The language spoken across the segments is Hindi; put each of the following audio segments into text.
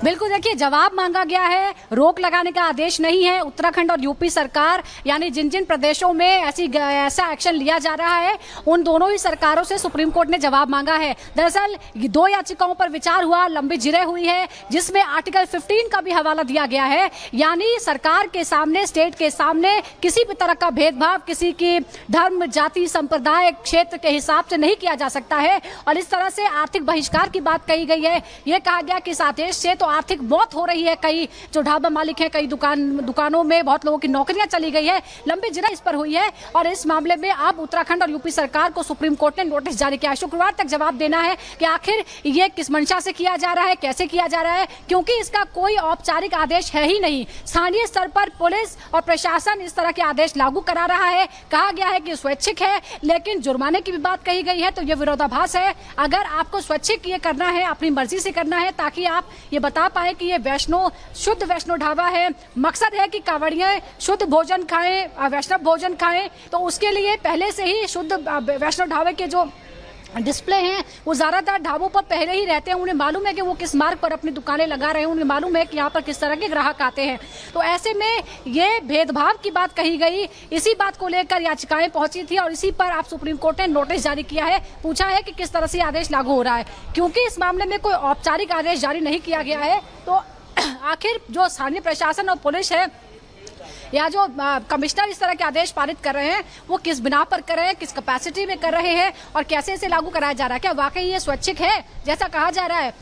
बिल्कुल, देखिए जवाब मांगा गया है, रोक लगाने का आदेश नहीं है। उत्तराखंड और यूपी सरकार यानी जिन जिन प्रदेशों में ऐसा एक्शन लिया जा रहा है उन दोनों ही सरकारों से सुप्रीम कोर्ट ने जवाब मांगा है। दरअसल 2 याचिकाओं पर विचार हुआ, लंबी जिरह हुई है, जिसमें आर्टिकल 15 का भी हवाला दिया गया है। यानी सरकार के सामने, स्टेट के सामने किसी भी तरह का भेदभाव किसी की धर्म, जाति, संप्रदाय, क्षेत्र के हिसाब से नहीं किया जा सकता है। और इस तरह से आर्थिक बहिष्कार की बात कही गई है। यह कहा गया कि इस आदेश से तो आर्थिक मौत हो रही है, कई जो ढाबा मालिक हैं, कई दुकानों में बहुत लोगों की नौकरियां चली गई है। लंबी जिरह इस पर हुई है और इस मामले में अब उत्तराखंड और यूपी सरकार को सुप्रीम कोर्ट ने नोटिस जारी किया है। शुक्रवार तक जवाब देना है कि आखिर ये किस मंशा से किया जा रहा है, कैसे किया जा रहा है, क्योंकि इसका कोई औपचारिक आदेश है ही नहीं। स्थानीय स्तर पर पुलिस और प्रशासन इस तरह के आदेश लागू करा रहा है। कहा गया है कि स्वैच्छिक है, लेकिन जुर्माने की भी बात कही गई है, तो ये विरोधाभास है। अगर आपको स्वैच्छिक ये करना है, अपनी मर्जी से करना है, ताकि आप ये बता पाए कि ये शुद्ध वैष्णो ढाबा है, मकसद है कि कांवड़िये शुद्ध भोजन खाएं, वैष्णव भोजन खाएं, तो उसके लिए पहले से ही शुद्ध वैष्णव ढाबे के जो डिस्प्ले हैं वो ज्यादातर ढाबों पर पहले ही रहते हैं। उन्हें मालूम है कि वो किस मार्ग पर अपनी दुकानें लगा रहे हैं, उन्हें मालूम है कि यहाँ पर किस तरह के ग्राहक आते हैं। तो ऐसे में ये भेदभाव की बात कही गई, इसी बात को लेकर याचिकाएं पहुंची थी और इसी पर आप सुप्रीम कोर्ट ने नोटिस जारी किया है। पूछा है कि किस तरह से आदेश लागू हो रहा है। क्योंकि इस मामले में कोई औपचारिक आदेश जारी नहीं किया गया है, तो आखिर जो स्थानीय प्रशासन और पुलिस है या जो कमिश्नर इस तरह के आदेश पारित कर रहे हैं वो किस बिना पर कर रहे हैं, किस कैपेसिटी में कर रहे हैं और कैसे इसे लागू कराया जा रहा है। क्या वाकई ये स्वैच्छिक है जैसा कहा जा रहा है?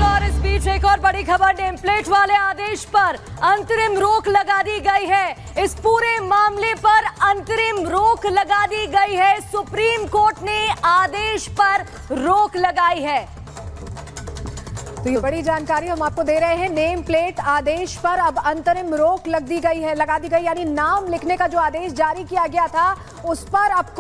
और इस बीच एक और बड़ी खबर, नेम प्लेट वाले आदेश पर अंतरिम रोक लगा दी गई है। इस पूरे मामले पर अंतरिम रोक लगा दी गई है। सुप्रीम कोर्ट ने आदेश पर रोक लगाई है। तो ये बड़ी जानकारी हम आपको दे रहे हैं। नेम प्लेट आदेश पर अब अंतरिम रोक लगा दी गई, यानी नाम लिखने का जो आदेश जारी किया गया था उस पर अब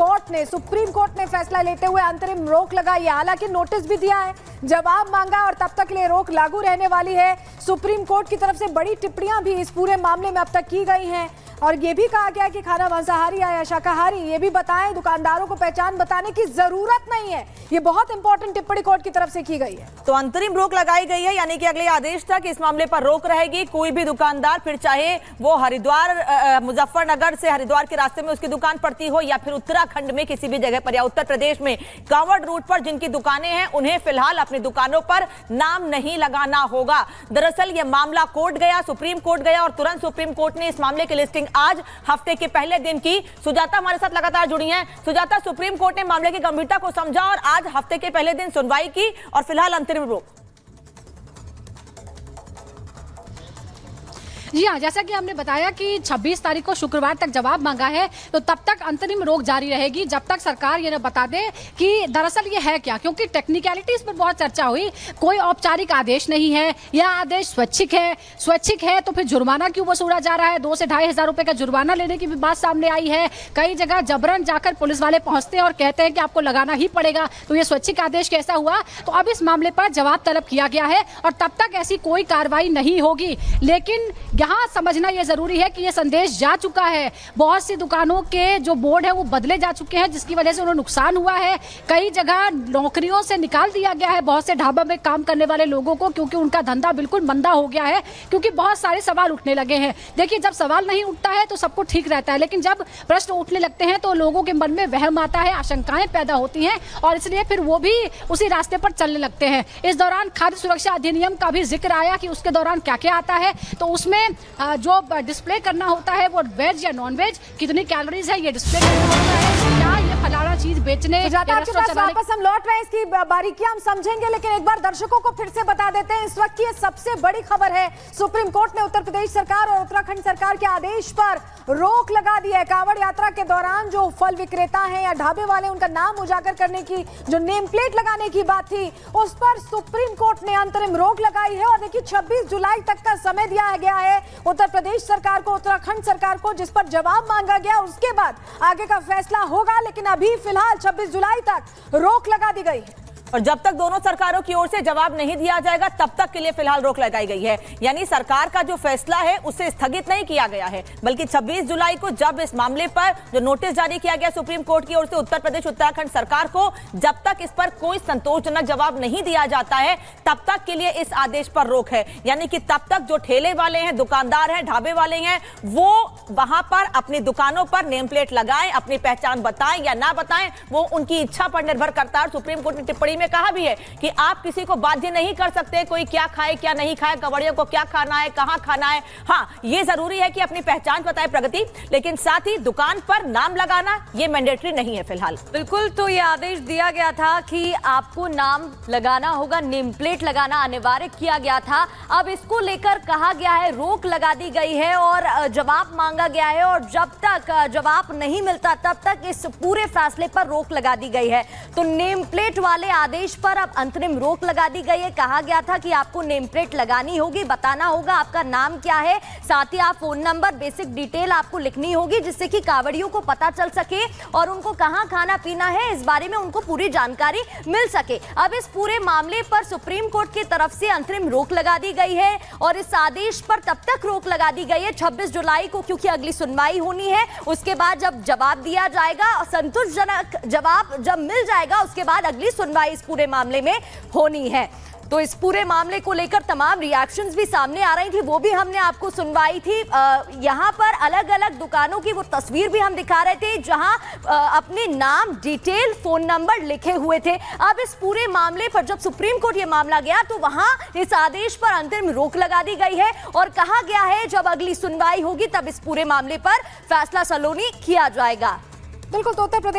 सुप्रीम कोर्ट ने फैसला लेते हुए अंतरिम रोक लगाई है। हालांकि नोटिस भी दिया है, जवाब मांगा और तब तक के लिए रोक लागू रहने वाली है। सुप्रीम कोर्ट की तरफ से बड़ी टिप्पणियां भी इस पूरे मामले में अब तक की गई हैं और ये भी कहा गया कि खाना मांसाहारी या शाकाहारी ये भी बताएं, दुकानदारों को पहचान बताने की जरूरत नहीं है। ये बहुत इंपॉर्टेंट टिप्पणी कोर्ट की तरफ से की गई है। तो अंतरिम रोक लगाई गई है, यानी कि अगले आदेश तक इस मामले पर रोक रहेगी। कोई भी दुकानदार, फिर चाहे वो हरिद्वार, मुजफ्फरनगर से हरिद्वार के रास्ते में उसकी दुकान पड़ती हो या फिर उत्तराखंड में किसी भी जगह पर या उत्तर प्रदेश में कांवड़ रूट पर जिनकी दुकानें हैं, उन्हें फिलहाल अपनी दुकानों पर नाम नहीं लगाना होगा। दरअसल यह मामला कोर्ट गया, सुप्रीम कोर्ट गया और तुरंत सुप्रीम कोर्ट ने इस मामले की लिस्टिंग आज हफ्ते के पहले दिन की। सुजाता हमारे साथ लगातार जुड़ी हैं। सुजाता, सुप्रीम कोर्ट ने मामले की गंभीरता को समझा और आज हफ्ते के पहले दिन सुनवाई की और फिलहाल अंतरिम रोक। जी हाँ, जैसा कि हमने बताया कि 26 तारीख को शुक्रवार तक जवाब मांगा है, तो तब तक अंतरिम रोक जारी रहेगी जब तक सरकार ये न बता दे कि दरअसल ये है क्या। क्योंकि टेक्निकलिटीज पर बहुत चर्चा हुई, कोई औपचारिक आदेश नहीं है, यह आदेश स्वैच्छिक है। स्वैच्छिक है तो फिर जुर्माना क्यों वसूला जा रहा है? 2 से 2,500 रुपए का जुर्माना लेने की भी बात सामने आई है। कई जगह जबरन जाकर पुलिस वाले पहुंचते हैं और कहते हैं कि आपको लगाना ही पड़ेगा। तो ये स्वैच्छिक आदेश कैसा हुआ? तो अब इस मामले पर जवाब तलब किया गया है और तब तक ऐसी कोई कार्रवाई नहीं होगी। लेकिन यहाँ समझना यह जरूरी है कि यह संदेश जा चुका है। बहुत सी दुकानों के जो बोर्ड है वो बदले जा चुके हैं, जिसकी वजह से उन्हें नुकसान हुआ है। कई जगह नौकरियों से निकाल दिया गया है बहुत से ढाबा में काम करने वाले लोगों को, क्योंकि उनका धंधा बिल्कुल मंदा हो गया है। क्योंकि बहुत सारे सवाल उठने लगे हैं। देखिए, जब सवाल नहीं उठता है तो सबको ठीक रहता है, लेकिन जब प्रश्न उठने लगते हैं तो लोगों के मन में वहम आता है, आशंकाएं पैदा होती हैं और इसलिए फिर वो भी उसी रास्ते पर चलने लगते हैं। इस दौरान खाद्य सुरक्षा अधिनियम का भी जिक्र आया कि उसके दौरान क्या क्या आता है। तो उसमें जो डिस्प्ले करना होता है वो वेज या नॉन वेज, कितनी कैलोरीज है ये डिस्प्ले करना होता है, क्या ये फलाना चीज बेचने वापस हम लौट रहे हैं, इसकी बारीकियां हम समझेंगे, लेकिन एक बार दर्शकों को फिर से बता देते हैं। इस वक्त की सबसे बड़ी खबर है, सुप्रीम कोर्ट ने उत्तर प्रदेश सरकार और उत्तराखंड सरकार के आदेश पर रोक लगा दी है। कांवड़ यात्रा के दौरान जो फल विक्रेता हैं या ढाबे वाले, उनका नाम उजागर करने की जो नेम प्लेट लगाने की बात थी, उस पर सुप्रीम कोर्ट ने अंतरिम रोक लगाई है। और देखिए, 26 जुलाई तक का समय दिया गया है उत्तर प्रदेश सरकार को, उत्तराखंड सरकार को, जिस पर जवाब मांगा गया। उसके बाद आगे का फैसला होगा, लेकिन अभी फिलहाल 26 जुलाई तक रोक लगा दी गई है। और जब तक दोनों सरकारों की ओर से जवाब नहीं दिया जाएगा तब तक के लिए फिलहाल रोक लगाई गई है। यानी सरकार का जो फैसला है उसे स्थगित नहीं किया गया है, बल्कि 26 जुलाई को जब इस मामले पर जो नोटिस जारी किया गया सुप्रीम कोर्ट की ओर से उत्तर प्रदेश उत्तराखंड सरकार को, जब तक इस पर कोई संतोषजनक जवाब नहीं दिया जाता है तब तक के लिए इस आदेश पर रोक है। यानी कि तब तक जो ठेले वाले हैं, दुकानदार हैं, ढाबे वाले हैं, वो वहां पर अपनी दुकानों पर नेम प्लेट लगाएं, अपनी पहचान बताएं या ना बताएं, वो उनकी इच्छा पर निर्भर करता है। सुप्रीम कोर्ट ने टिप्पणी में कहा भी है कि आप किसी को बाध्य नहीं कर सकते कोई क्या खाए क्या नहीं खाए, कवड़ियों को क्या खाना है, कहां खाना है। हाँ, ये जरूरी है कि अपनी पहचान बताए प्रगति, लेकिन साथ ही दुकान पर नाम लगाना ये मैंडेटरी नहीं है फिलहाल। बिल्कुल, तो ये आदेश दिया गया था कि आपको नाम लगाना होगा, नेम प्लेट लगाना अनिवार्य किया गया था। अब इसको लेकर कहा गया है रोक लगा दी गई है और जवाब मांगा गया है, और जब तक जवाब नहीं मिलता तब तक इस पूरे फैसले पर रोक लगा दी गई है। तो नेम प्लेट वाले आदेश पर अब अंतरिम रोक लगा दी गई है। कहा गया था कि आपको नेम प्लेट लगानी होगी, बताना होगा आपका नाम क्या है, साथ ही आप फोन नंबर, बेसिक डिटेल आपको लिखनी होगी, जिससे कि कांवड़ियों को पता चल सके और उनको कहां खाना पीना है इस बारे में उनको पूरी जानकारी मिल सके। अब इस पूरे मामले पर सुप्रीम कोर्ट की तरफ से अंतरिम रोक लगा दी गई है और इस आदेश पर तब तक रोक लगा दी गई है 26 जुलाई को, क्योंकि अगली सुनवाई होनी है। उसके बाद जब जवाब दिया जाएगा, संतोषजनक जवाब जब मिल जाएगा, उसके बाद अगली सुनवाई इस पूरे मामले में होनी है। तो इस पूरे मामले को लेकर तमाम रिएक्शंस भी सामने आ रही थी, वो भी हमने आपको सुनवाई थी। यहाँ पर अलग अलग दुकानों की वो तस्वीर भी हम दिखा रहे थे जहाँ अपने नाम, डिटेल, फोन नंबर लिखे हुए थे। अब इस पूरे मामले पर जब सुप्रीम कोर्ट ये मामला गया तो वहाँ इस आदेश पर अंतरिम रोक लगा दी गई है और कहा गया है जब अगली सुनवाई होगी तब इस पूरे मामले पर फैसला सलोनी किया जाएगा। बिल्कुल, तो उत्तर प्रदेश